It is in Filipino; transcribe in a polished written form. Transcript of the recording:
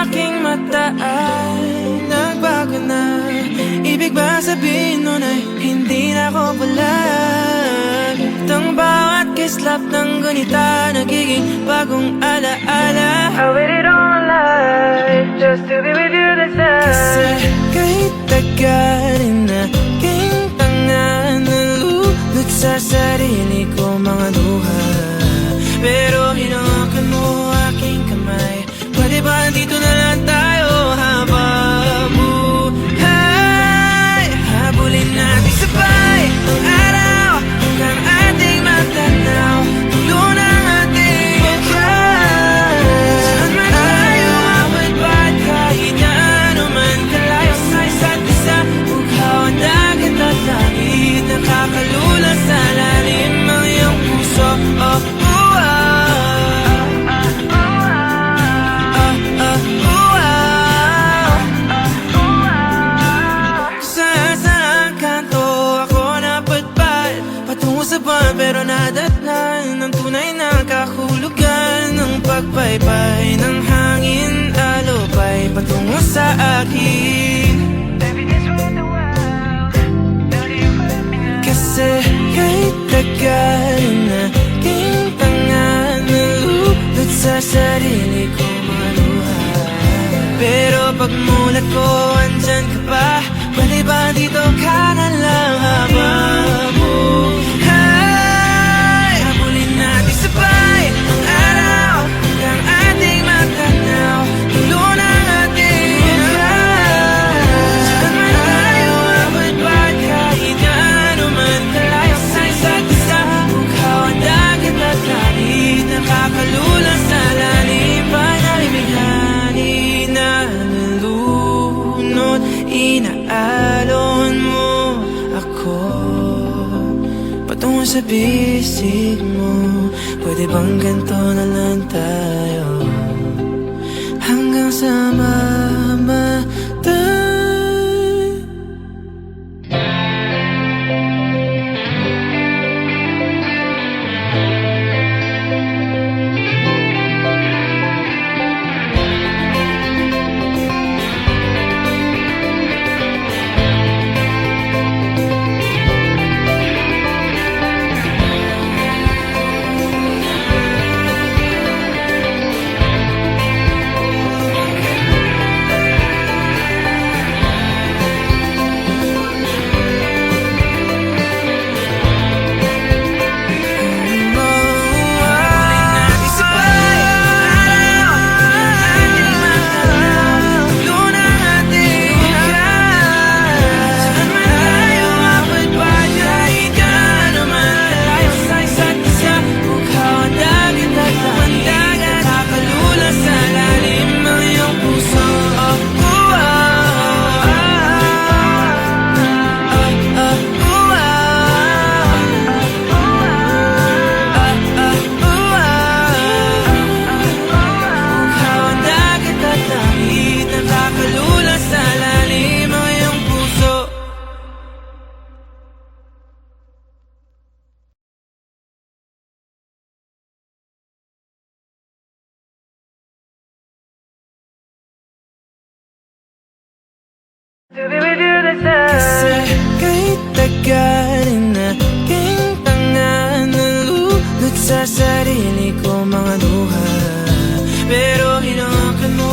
aking mata ay nagbago na. Ibig ba sabihin nun ay hindi na ako palag? Itong bawat kislap ng gunita nagiging bagong alaala. I waited all my life just to be with you this time. Kasi kahit tagalin na king tanga, nalulot sa sarili ko mga luha. Pero hinawakan mo aking kamay. Pwede ba dito na lang tayo habang buhay? Habulin natin sabay ang araw hanggang ating matanaw. Tulo ng ating buhay. Saan man tayo awit ba't kahit na ano man kalayo sa isa't isa. Bughaw ang dagat at langit, nakakalula sa lalim ang iyong puso. Pero nadatnan ng tunay na kahulugan ng pagbaybay ng hangin, alupay patungo sa akin. Kasi kahit tagalin na king tanga, nalulot sa sarili ko mga luha. Pero pagmulat ko andyan ka pa. Pwede ba dito ka na lang habang buhay? Habulin natin sabay ang araw hanggang ating matanaw. Tulo ng ating buhay. Saan man tayo awit ba't kahit na ano man kalayo sa isa't isa. Bughaw ang dagat at langit, nakakalula sa lalim. Panalibighani na nalunod, inaalon mo ako patungo sa bisig mo. Pwede bang ganito na lang tayo hanggang sa mamatay? Kasi kahit tagalin na king tanga, nalulot sa sarili ko mga luha. Pero hinawakan mo